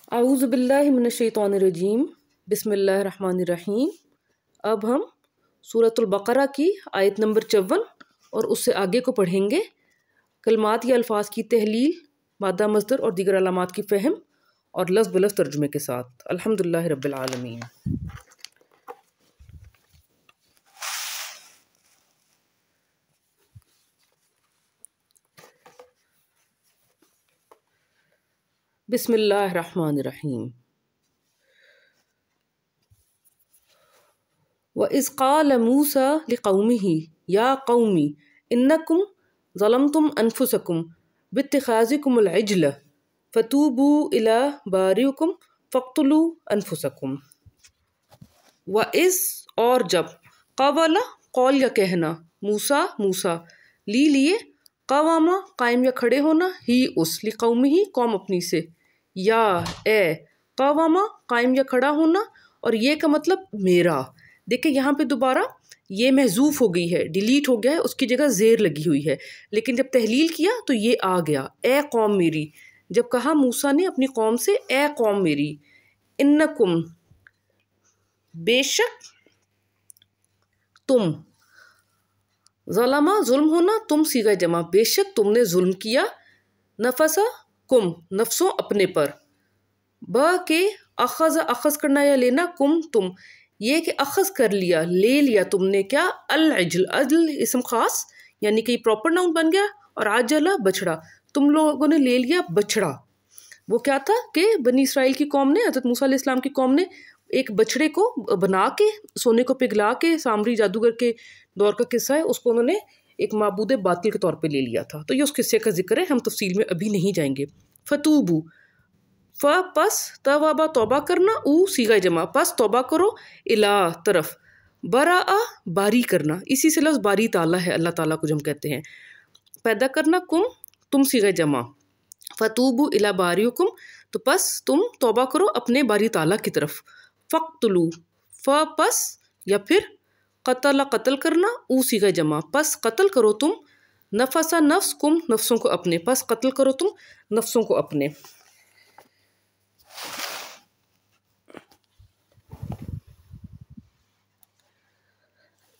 अऊज़ु बिल्लाहि मिनश्शैतानिर्रजीम बिस्मिल्लाहिर्रहमानिर्रहीम। अब हम सूरतुल बकरा की आयत नंबर 54 और उससे आगे को पढ़ेंगे। कलमात या अल्फाज की तहलील, मादा मस्दर और दीगर अलामात की फ़हम और लफ्ज़ बलफ्ज़ तर्जुमे के साथ। अल्हम्दुलिल्लाहि रब्बिल आलमीन। बिस्मिल्लाहिर्रहमानिर्रहीम। व इज़ क़ाल मूसा लिक़ौमिही या क़ौमी इन्नकुम ज़लमतुम अनफुसकुम बित्तिख़ाज़िकुमुल इज्ल फ़तूबू इला बारिकुम फ़क़्तुलू अनफुसकुम। व इज़ और जब, क़वला कौल या कहना, मूसा मूसा, लिए क़वामा कायम या खड़े होना, ही उस, लिक़ौमिही कौम अपनी से, या ए, क़वामा कायम या खड़ा होना और ये का मतलब मेरा। देखिए यहाँ पे दोबारा ये महजूफ हो गई है, डिलीट हो गया है, उसकी जगह ज़ेर लगी हुई है, लेकिन जब तहलील किया तो ये आ गया, ए कौम मेरी। जब कहा मूसा ने अपनी कौम से, ए कौम मेरी, इन्नकुम बेशक तुम, ज़लमा जुल्म होना, तुम सीगा जमा, बेशक तुमने जुल्म किया, नफसा कुम नफ्सों अपने पर, ब के अखज़ करना या लेना, कुम तुम, ये कि अखज़ कर लिया, ले लिया तुमने क्या, अल इज्ल, अज्ल इसम खास यानी कि प्रॉपर नाउन बन गया, और आजला बछड़ा, तुम लोगों ने ले लिया बछड़ा। वो क्या था कि बनी इसराइल की कौम ने, हज़रत मूसा अलैहिस्सलाम की कौम ने एक बछड़े को बना के, सोने को पिघला के, सामरी जादूगर के दौर का किस्सा है, उसको उन्होंने एक माबूद बातिल के तौर पे ले लिया था। तो ये उस किस्से का जिक्र है, हम तफसील में अभी नहीं जाएंगे। फतूबू, फ पस, तवाबा तौबा करना, ऊ सीगा जमा, पस तौबा करो, इला तरफ, बराआ बारी करना, इसी से लफ्ज़ बारी ताला है, अल्लाह ताला को जो हम कहते हैं, पैदा करना, कुम तुम सीगा जमा, फतूबू इला बारियुकुम, तो पस तुम तौबा करो अपने बारी ताला की तरफ, फ़क़्तुलू, फ पस या फिर क़तला कत्ल करना, ऊ सीगा जमा, पस कत्ल करो तुम, नफसा नफ्स, कुम नफ्सों को अपने, पस कत्ल करो तुम नफ्सों को अपने।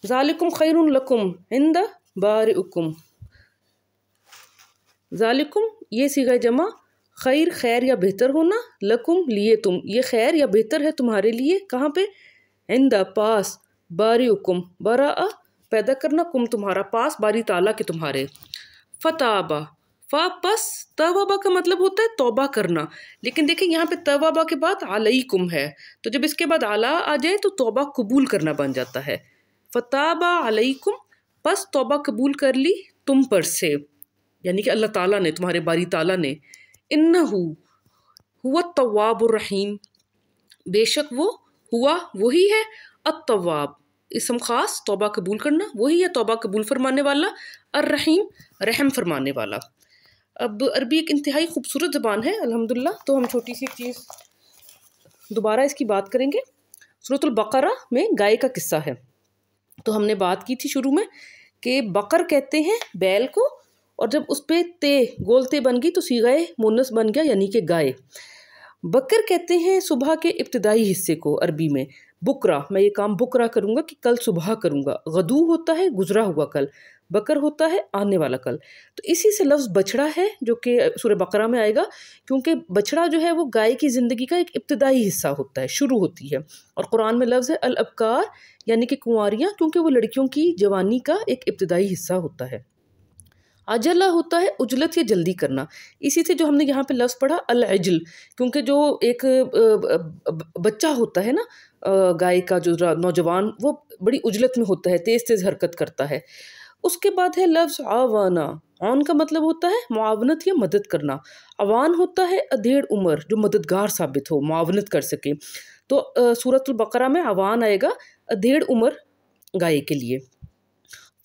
ज़ालिकुम खैरुन लकुम इंदा बारिउकुम, ज़ालिकुम ये सीगा जमा, खैर खैर या बेहतर होना, लकुम लिए तुम, ये खैर या बेहतर है तुम्हारे लिए, कहाँ पे, इंदा पास, बारिउकुम बराआ पैदा करना, कुम तुम्हारा, पास बारी ताला के तुम्हारे, फताबा फा पस, तवाबा का मतलब होता है तौबा करना, लेकिन देखिए यहाँ पे तवाबा के बाद अलैकुम है, तो जब इसके बाद आला आ जाए तो तौबा कबूल करना बन जाता है। फताबा अलैकुम, पस तौबा कबूल कर ली तुम पर से, यानी कि अल्लाह ताला ने, तुम्हारे बारी ताला ने, इन्नहु हुवा तव्वाबुर रहीम, बेशक वो हुआ वही है, अत-तव्वाब इसम खास तौबा कबूल करना, वही है तौबा कबूल फरमाने वाला, अर्रहीम रहम फरमाने वाला। अब अरबी एक इंतहाई खूबसूरत ज़बान है अल्हम्दुलिल्लाह, तो हम छोटी सी एक चीज़ दोबारा इसकी बात करेंगे। सूरतुल बकरा में गाय का किस्सा है, तो हमने बात की थी शुरू में कि बकर कहते हैं बैल को, और जब उस पर ते गोल ते बन गई तो सीगाए मुन्नस बन गया, यानी कि गाय। बकर कहते हैं सुबह के इब्तिदाई हिस्से को अरबी में, बुकरा, मैं ये काम बुकरा करूँगा कि कल सुबह करूँगा, गदू होता है गुजरा हुआ कल, बकर होता है आने वाला कल, तो इसी से लफ्ज़ बछड़ा है जो कि सूरह बकरा में आएगा, क्योंकि बछड़ा जो है वो गाय की ज़िंदगी का एक इब्तिदाई हिस्सा होता है, शुरू होती है, और कुरान में लफ्ज़ है अल अबकार यानी कि कुंवारियाँ, क्योंकि वो लड़कियों की जवानी का एक इब्तिदाई हिस्सा होता है। अजला होता है उजलत या जल्दी करना, इसी से जो हमने यहाँ पे लफ्ज़ पढ़ा अल इज्ल, क्योंकि जो एक बच्चा होता है ना गाय का, जो नौजवान, वो बड़ी उजलत में होता है, तेज़ तेज़ हरकत करता है। उसके बाद है लफ्ज़ आवाना, आन का मतलब होता है मुआवनत या मदद करना, अवान होता है अधेड़ उम्र, जो मददगार साबित हो, मुआवनत कर सके, तो सूरतुल बकरा में अवान आएगा अधेड़ उम्र गाय के लिए।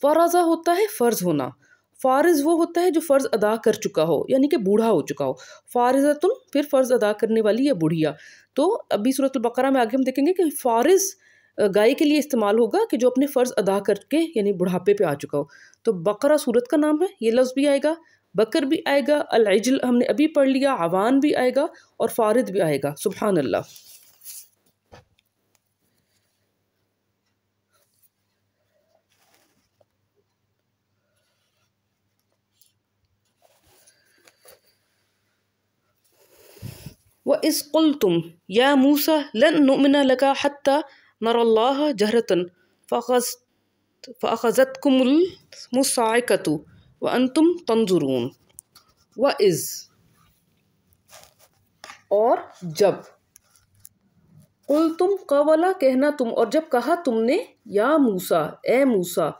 फ़राज़ा होता है फ़र्ज़ होना, फ़ारिज़ वो होता है जो फ़र्ज़ अदा कर चुका हो, यानी कि बूढ़ा हो चुका हो, फ़ारिज़तुन फिर फ़र्ज़ अदा करने वाली या बुढ़िया। तो अभी सूरतुल बकरा में आगे हम देखेंगे कि फ़ारिज़ गाय के लिए इस्तेमाल होगा कि जो अपने फ़र्ज़ अदा करके यानी बुढ़ापे पे आ चुका हो, तो बकरा सूरत का नाम है, ये लफ्ज़ भी आएगा। بکر بھی آئے گا، العجل ہم نے ابھی پڑھ لیا، عوان بھی آئے گا اور فارد بھی آئے گا. سبحان اللہ. وَإِذْ قُلْتُمْ يَا مُوسَى لَن نُؤْمِنَ لَكَ حَتَّى نَرَى اللَّهَ جَهْرَةً فَأَخَذَتْكُمُ الصَّاعِقَةُ وَأَنْتُمْ تَنْظُرُونَ. وَإِذْ اور جب، قُلْتُمْ قَوَلَ کہنا تم، اور جب کہا تم نے، یا موسیٰ اے موسیٰ،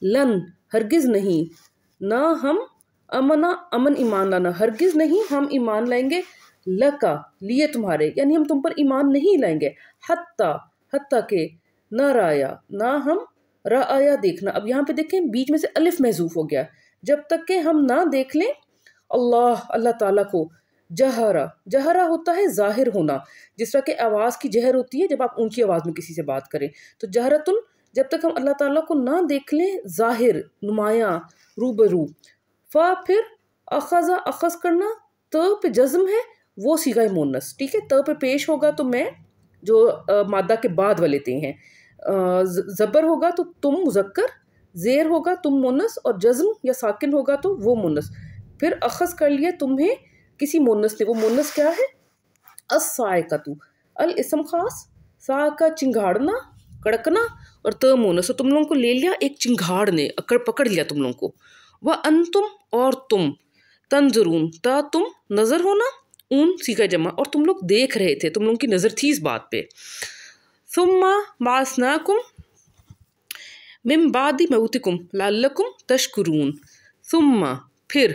لن ہرگز نہیں، نہ ہم امن ایمان لانا، ہرگز نہیں ہم ایمان لائیں گے، لکا لیے تمہارے، یعنی ہم تم پر ایمان نہیں لائیں گے، حتیٰ کہ نہ رایا، نہ ہم رایا دیکھنا. اب یہاں پہ دیکھیں بیچ میں سے الف محذوف ہو گیا، جب تک کہ ہم نہ دیکھ لیں اللہ تعالیٰ کو، جہرا ہوتا ہے ظاہر ہونا، جس طرح کہ آواز کی جہر ہوتی ہے جب آپ اونچی آواز میں کسی سے بات کریں، تو جہرتن جب تک ہم اللہ تعالیٰ کو نہ دیکھ لیں ظاہر، نمایاں، روبرو. پھر اخذ کرنا، ت پہ جزم ہے وہ صیغہ مونث، ٹھیک ہے، ت پہ پیش ہوگا تو میں جو مادہ کے بعد والے تے ہیں، زبر ہوگا تو تم مذکر، زیر ہوگا تم مونث، اور جزم یا ساکن ہوگا تو وہ مونث. پھر اخذ کر لیا تمہیں کسی مونث نے، وہ مونث کیا ہے؟ الصاعقۃ، الاسم خاص، کا چنگھاڑنا، کڑکنا، اور ت مونث، تو تم لوگوں کو لے لیا ایک چنگھاڑ نے، پکڑ لیا تم لوگوں کو. وَأَنْتُمْ اور تم، تنظرون تا تم نظر ہونا، اون صیغہ جمع، اور تم لوگ دیکھ رہے تھے، تم لوگوں کی نظر تھی اس بات پہ. ثُمَّ بَعَثْنَاكُمْ مِن بَعْدِ مَوْتِكُمْ لَعَلَّكُمْ تَشْكُرُونَ. ثُمَّ پھر،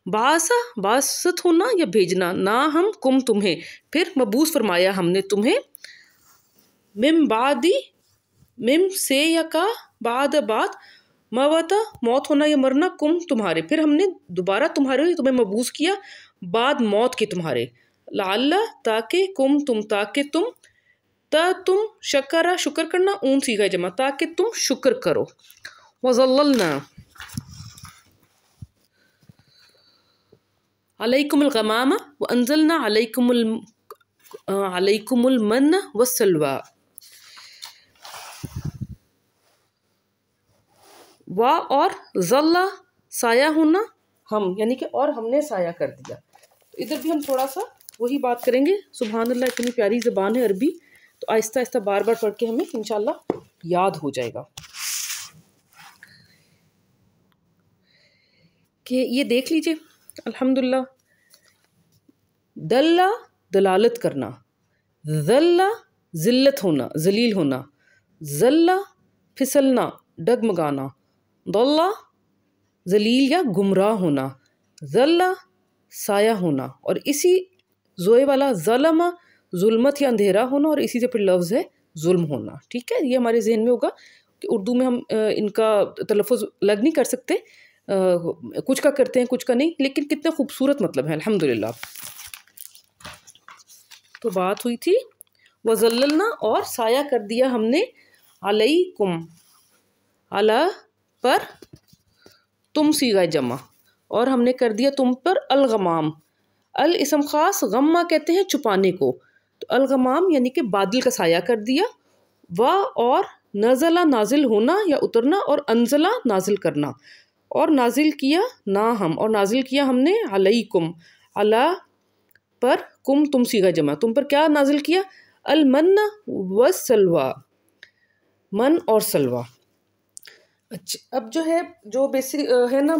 بعثت ہونا یا بھیجنا، نہ ہم کم تمہیں، پھر مبعوث فرمایا ہم نے تمہیں، من بعد سے یا کا بعد موت ہونا یا مرنا، کم تمہارے، پھر ہم نے دوبارہ تمہیں مبعوث کیا بعد موت کے تمہارے، لعل تاکہ، کم تاکہ تم شکر کرنا، اون صیغہ جمع، تاکہ تم شکر کرو. وَظَلَّلْنَا علیکم الغمام وانزلنا علیکم المن والسلوى. اور ظل سایہ ہونا، ہم یعنی کہ اور ہم نے سایہ کر دیا. ادھر بھی ہم تھوڑا سا وہی بات کریں گے. سبحان اللہ، اتنی پیاری زبان ہے عربی، تو آہستہ آہستہ بار بار پڑھ کے ہمیں انشاءاللہ یاد ہو جائے گا. کہ یہ دیکھ لیجئے، الحمدللہ، دلہ دلالت کرنا، ذلہ ذلت ہونا، ذلیل ہونا، ذلہ پھسلنا، ڈگمگانا، ضلہ ذلیل یا گمراہ ہونا، ذلہ سایہ ہونا، اور اسی زوئے والا ظلمہ ظلمت یا اندھیرا ہونا، اور اسی سے پھر لفظ ہے ظلم ہونا. ٹھیک ہے، یہ ہمارے ذہن میں ہوگا کہ اردو میں ہم ان کا تلفظ الگ نہیں کر سکتے، کچھ کا کرتے ہیں کچھ کا نہیں، لیکن کتنے خوبصورت مطلب ہے الحمدللہ. تو بات ہوئی تھی وَظَلَّلْنَا اور سایہ کر دیا ہم نے، علیکم علی پر، تم صیغہ جمع، اور ہم نے کر دیا تم پر الغمام، الاسم خاص، غمہ کہتے ہیں چھپانے کو، تو الغمام یعنی کہ بادل کا سایہ کر دیا. اور نزلہ نازل ہونا یا اترنا، اور انزلہ نازل کرنا، اور نازل کیا نہ ہم، اور نازل کیا ہم نے علیکم علی پر، کم تم صیغہ جمع، تم پر کیا نازل کیا؟ المن والسلوى، من اور سلوہ. اچھا، اب جو بیسک ہے نا،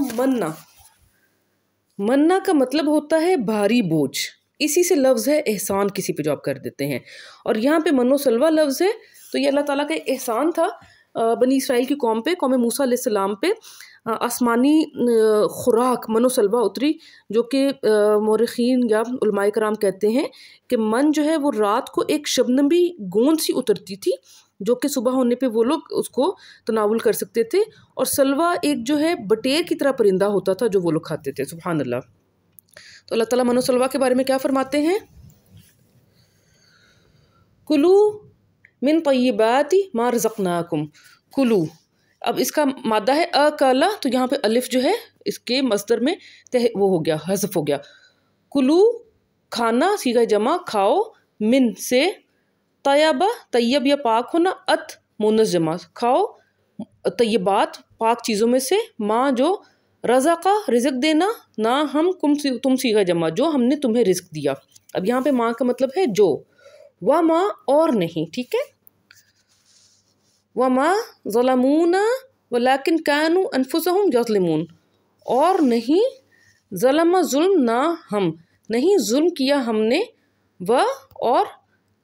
مننا کا مطلب ہوتا ہے بھاری بوجھ، اسی سے لفظ ہے احسان، کسی پہ جو آپ کر دیتے ہیں، اور یہاں پہ من و سلوہ لفظ ہے، تو یہ اللہ تعالیٰ کا احسان تھا بنی اسرائیل کی قوم پہ، قوم موسیٰ علیہ السلام پہ. آسمانی خوراک من و سلوہ اتری، جو کہ مورخین یا علماء کرام کہتے ہیں کہ من جو ہے وہ رات کو ایک شبنمی گوند سی اترتی تھی، جو کہ صبح ہونے پہ وہ لوگ اس کو تناول کر سکتے تھے، اور سلوہ ایک جو ہے بٹیر کی طرح پرندہ ہوتا تھا جو وہ لوگ کھاتے تھے. سبحان اللہ. تو اللہ تعالیٰ من و سلوہ کے بارے میں کیا فرماتے ہیں؟ کلو من طیبات ما رزقناکم، کلو اب اس کا مادہ ہے اکلا، تو یہاں پہ الف جو ہے اس کے مصدر میں وہ ہو گیا، حذف ہو گیا. کلو کھانا، صیغہ جمع کھاؤ، من سے، طیبہ طیب یا پاک ہونا، ات مونث جمع کھاؤ طیبات پاک چیزوں میں سے، ماں جو، رزقا رزق دینا، نہ ہم تم صیغہ جمع جو ہم نے تمہیں رزق دیا. اب یہاں پہ ماں کا مطلب ہے جو، وما اور نہیں، ٹھیک ہے. وما ظلمونا ولکن کانوا انفسہم یظلمون، اور نہیں ظلم ظلم نہ ہم، نہیں ظلم کیا ہم نے، اور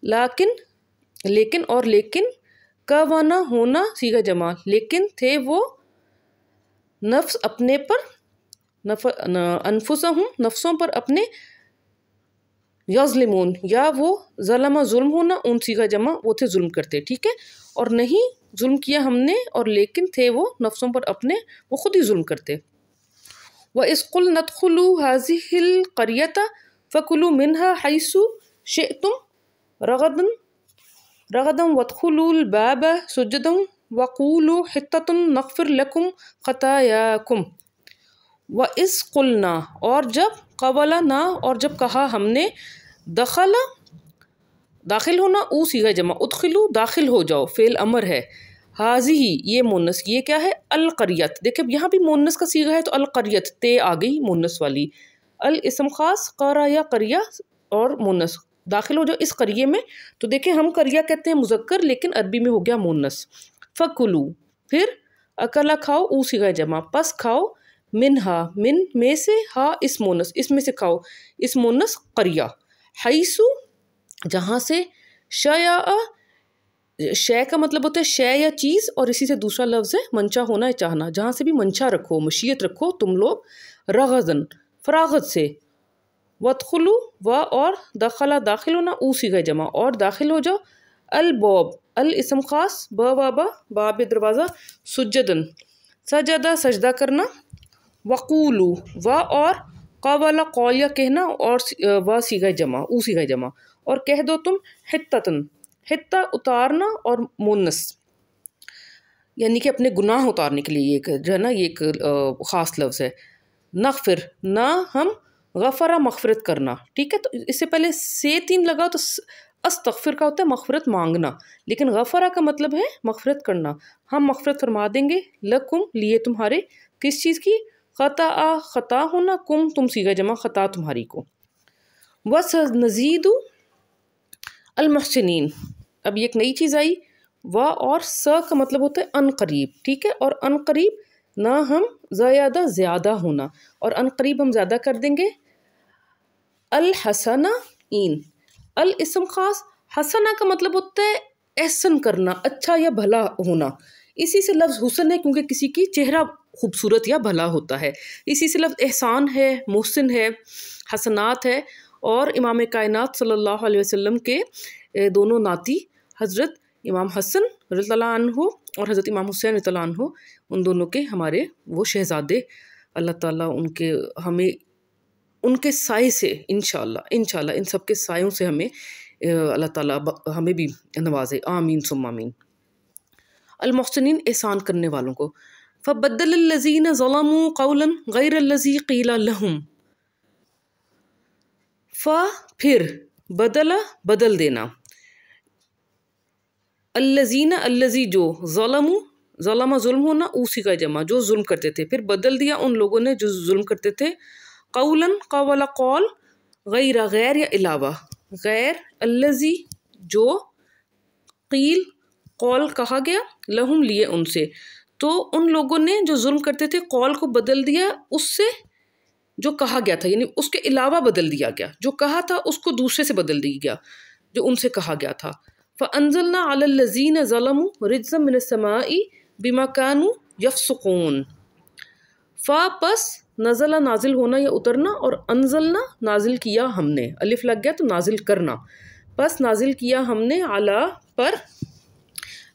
لیکن اور لیکن، کوانا ہونا صیغہ جمع، لیکن تھے وہ نفس اپنے پر، انفسہم نفسوں پر اپنے، یظلمون یا وہ ظلم ظلم ہونا ان صیغہ جمع وہ تھے ظلم کرتے، ٹھیک ہے. اور نہیں ظلم کیا ہم نے، اور لیکن تھے وہ نفسوں پر اپنے وہ خود ہی ظلم کرتے. وَإِذْ قُلْنَا ادْخُلُوا هَٰذِهِ الْقَرْيَةَ فَكُلُوا مِنْهَا حَيْثُ شِئْتُمْ رَغَدًا وَادْخُلُوا الْبَابَ سُجَّدًا وَقُولُوا حِطَّةٌ نَغْفِرْ لَكُمْ خَطَايَاكُمْ. وَإِذْ قُلْنَا اور جب، قَوَلَنَا اور جب کہا ہم نے، دخل داخل ہونا، او صیغہ جمع، ادخلو داخل ہو جاؤ فعل امر ہے، حاضی یہ مونس، یہ کیا ہے، القریت. دیکھیں یہاں بھی مونس کا صیغہ ہے تو القریت تے آ گئی مونس والی. الاسم خاص قرا یا قریہ اور مونس، داخل ہو جاؤ اس قریے میں. تو دیکھیں ہم قریہ کہتے ہیں مذکر، لیکن عربی میں ہو گیا مونس. فکلو پھر اکلا کھاؤ، او صیغہ جمع، پس کھاؤ، منہا من میں سے، ہا اس مونس اس میں سے کھاؤ، اس مونس قریہ، حیثو جہاں سے، شیا شے کا مطلب ہوتا ہے شے یا چیز، اور اسی سے دوسرا لفظ ہے منشا ہونا ہے چاہنا، جہاں سے بھی منشا رکھو مشیت رکھو تم لوگ، رغزن فراغت سے، وادخلو و اور دخلا داخل ہونا، او صیغہ جمع اور داخل ہو جاؤ، الباب الاسم خاص بابا باب دروازہ، سجدن سجدہ سجدہ کرنا، وقولو و اور قاولا قول یا کہنا، اور و صیغہ جمع او صیغہ جمع، اور کہہ دو تم حتتن حتہ اتارنا اور مونس، یعنی کہ اپنے گناہ اتارنے کے لیے ایک جو ہے نا یہ ایک خاص لفظ ہے. نغفر نہ ہم، غفرہ مغفرت کرنا، ٹھیک ہے. تو اس سے پہلے سے تین لگاؤ تو استغفر کا ہوتا ہے مغفرت مانگنا، لیکن غفرہ کا مطلب ہے مغفرت کرنا. ہم مغفرت فرما دیں گے، لکم لیے تمہارے، کس چیز کی، خطا خطا ہونا، کم تم صیغہ جمع خطا تمہاری کو. وَسَنَزِيدُ المحسنین، اب یہ ایک نئی چیز آئی. و اور س کا مطلب ہوتا ہے ان قریب، ٹھیک ہے. اور ان قریب نہ ہم، زیادہ زیادہ ہونا، اور ان قریب ہم زیادہ کر دیں گے. الحسنہ این الاسم خاص، حسنہ کا مطلب ہوتا ہے احسن کرنا، اچھا یا بھلا ہونا. اسی سے لفظ حسن ہے کیونکہ کسی کی چہرہ خوبصورت یا بھلا ہوتا ہے. اسی سے لفظ احسان ہے، محسن ہے، حسنات ہے. اور امام کائنات صلی اللہ علیہ وسلم کے دونوں ناتی حضرت امام حسن رضی اللہ عنہ اور حضرت امام حسین رضی اللہ عنہ، ان دونوں کے ہمارے وہ شہزادے، اللہ تعالیٰ ان کے ہمیں ان کے سائے سے انشاءاللہ ان سب کے سایوں سے ہمیں اللہ تعالیٰ ہمیں بھی نوازے، آمین ثم آمین. المحسنین احسان کرنے والوں کو. فبدل الذین ظلموا قولا غیر الذی قیل لہم، پھر بدل بدل دینا، الذین الذی جو، ظلم ظلم ہونا، او صیغہ جمع جو ظلم کرتے تھے، پھر بدل دیا ان لوگوں نے جو ظلم کرتے تھے، قولا قول قول، غیر غیر یا علاوہ، غیر الذی جو، قیل قول کہا گیا، لہم لیے ان سے. تو ان لوگوں نے جو ظلم کرتے تھے قول کو بدل دیا اس سے جو کہا گیا تھا، یعنی اس کے علاوہ بدل دیا گیا، جو کہا تھا اس کو دوسرے سے بدل دیا گیا جو ان سے کہا گیا تھا. فَأَنزَلْنَا عَلَى الَّذِينَ ظَلَمُوا رِجْزًا مِّنَ السَّمَاءِ بِمَا كَانُوا يَفْسُقُونَ. پس نزلہ نازل ہونا یا اترنا، اور انزلنا نازل کیا ہم نے، الف لگ گیا تو نازل کرنا، پس نازل کیا ہم نے، علی پر،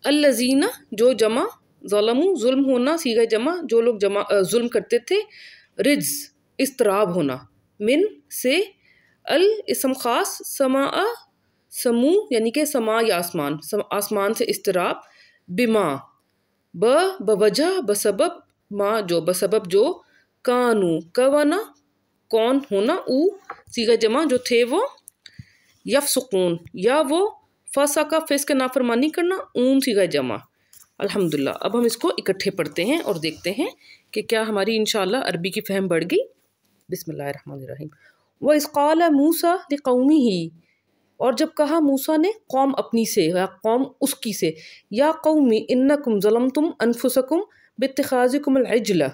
الذین جو جمع، ظلموا ظلم ہونا صیغہ جمع جو لوگ ظلم کرتے تھے، رجز اضطراب ہونا، من سے، الاسم خاص، سماء سمو یعنی کہ سما یا آسمان، آسمان سے اضطراب، بما बवजह बसबब माँ जो बसबब जो कानू कवाना कौन होना ऊ सीगा जमा जो थे वो यफसुकून या वो फसा का फेस का नाफरमानी करना ऊन सीगा जमा। अल्हम्दुलिल्लाह। अब हम इसको इकट्ठे पढ़ते हैं और देखते हैं कि क्या हमारी इंशाअल्लाह अरबी की फ़हम बढ़ गई। बिस्मिल्लाहिर्रहमानिर्रहीम। व इज़ क़ाल मूसा लिक़ौमिही, और जब कहा मूसा ने कौम अपनी से या कौम उसकी से, या कौमी इन्नकुम ज़लमतुम अनफुसकुम बित्तिखाज़िकुमुल इज्ल,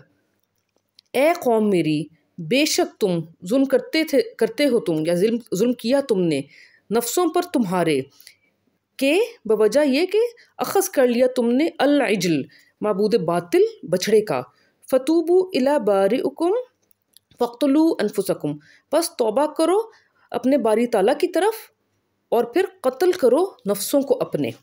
ए कौम मेरी बेशक तुम जुल्म करते हो तुम या जुल्म किया तुमने नफ्सों पर तुम्हारे, के बवजह ये कि अखज़ कर लिया तुमने अल इज्ल माबूद बातिल बछड़े का, फ़तूबू इला बारिउकुम फ़क़्तुलू अनफुसकुम, बस तौबा करो अपने बारी ताला की तरफ और फिर कत्ल करो नफ्सों को अपने।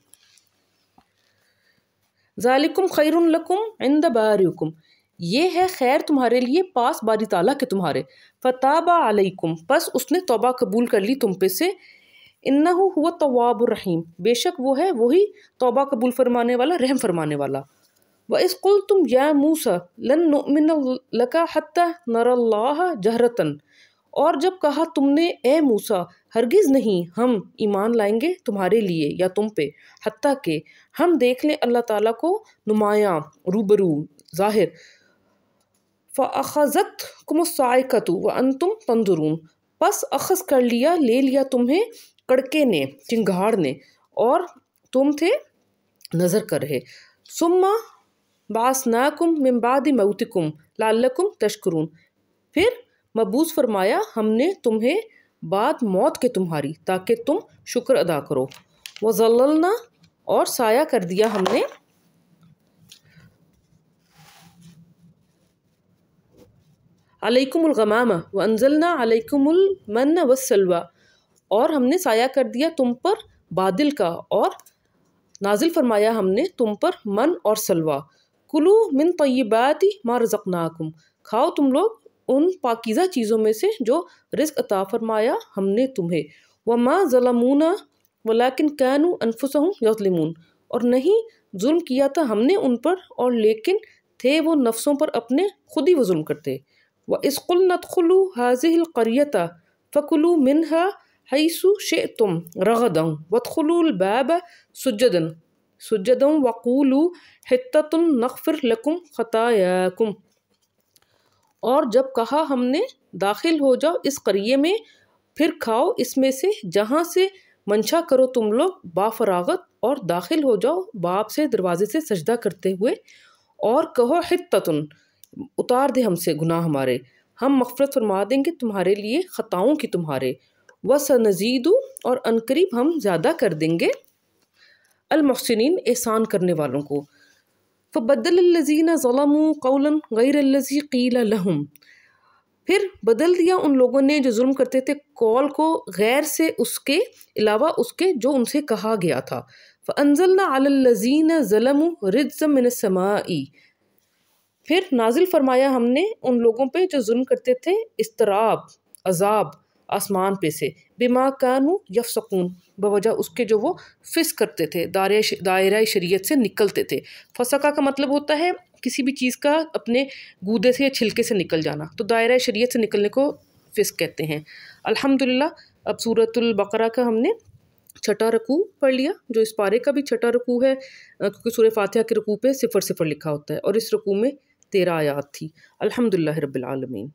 ज़ालिकुम खैरुन लकुम इंद बारिउकुम, ये है खैर तुम्हारे लिए पास बारी ताला के तुम्हारे। फ़ताबा अलैकुम, बस उसने तौबा कबूल कर ली तुम पे से। इन्नहु हुवा तव्वाबुर रहीम, बेशक वो है वही तौबा कबूल फरमाने वाला रहम फरमाने वाला। व इज़ क़ुल्तुम या मूसा लन नुअमिन लका हत्ता नरल्लाह जहरतन, और जब कहा तुमने ए मूसा हरगिज़ नहीं हम ईमान लाएंगे तुम्हारे लिए या तुम पे, हत्ता के हम देख लें अल्लाह ताला को नुमायाँ रूबरू ज़ाहिर। फ़अख़ज़तकुमुस्साइक़तु व अंतुम तंज़ुरून, बस अख़ज़ कर लिया ले लिया तुम्हें कड़के ने चिंगाड़ ने और तुम थे नज़र कर रहे। सुम्मा बासनाकुम मिन बादि मौतिकुम लअल्लकुम तशकुरून, फिर मबूस फरमाया हमने तुम्हें बाद मौत के तुम्हारी ताकि तुम शुक्र अदा करो। वज़ल्ललना, और साया कर दिया हमने अलैकुमुल गमामा व अंज़लना अलैकुमुल मन्न वस्सलवा, और हमने साया कर दिया तुम पर बादल का और नाजिल फरमाया हमने तुम पर मन और सलवा। कुलू मिन तय्यिबाति मा रज़क़नाकुम, खाओ तुम लोग उन पाकीज़ा चीज़ों में से जो रिज़्क़ अता फरमाया हमने तुम्हें। वमा ज़लमूना वलाकिन कानू अनफुसहुम यज़लिमून, और नहीं जुल्म किया था हमने उन पर और लेकिन थे वो नफ्सों पर अपने खुद ही वो जुल्म करते। व इज़ क़ुल्ना उदख़ुलू हाज़िहिल क़रियता फ़कुलू मिन्हा हैसु शिअ्तुम रग़दन वदख़ुलूल बाब सुज्जदन वक़ूलू हित्ततुन नग़फ़िर लकुम ख़तायाकुम, और जब कहा हमने दाखिल हो जाओ इस क़रिये में, फिर खाओ इसमें से जहाँ से मंशा करो तुम लोग बाफरागत, और दाखिल हो जाओ बाप से दरवाज़े से सजदा करते हुए, और कहो हित्ततुन उतार दे हमसे गुनाह हमारे, हम मग़फ़िरत फरमा देंगे तुम्हारे लिए ख़ताओं की तुम्हारे। वसनज़ीदु, और अनकरीब हम ज़्यादा कर देंगे अल मुहसिनीन एहसान करने वालों को। फ़बद्दलल्लज़ीना ज़लमू क़ौलन ग़ैरल्लज़ी क़ील लहुम, फिर बदल दिया उन लोगों ने जो जुल्म करते थे कौल को गैर से उसके अलावा उसके जो उनसे कहा गया था। फ़अंज़लना अलल्लज़ीना ज़लमू रिज्ज़म मिनस समाई, फिर नाजिल फरमाया हमने उन लोगों पे जो जुल्म करते थे इस्तराब अजाब आसमान पे से, बिमा कानू यफ़सक़ून, बवजह उसके जो वो फिस करते थे दायरा शरीयत से निकलते थे। फसका का मतलब होता है किसी भी चीज़ का अपने गूदे से या छिलके से निकल जाना, तो दायरा शरीयत से निकलने को फिस कहते हैं। अल्हम्दुलिल्लाह। अब सूरतुल बकरा का हमने छठा रकू पढ़ लिया, जो इस पारे का भी छठा रकू है, क्योंकि सूरह फातिहा के रकू पे 0 0 लिखा होता है और इस रकू में 13 आयात थी। अल्हम्दुलिल्लाह रब्बिल आलमीन।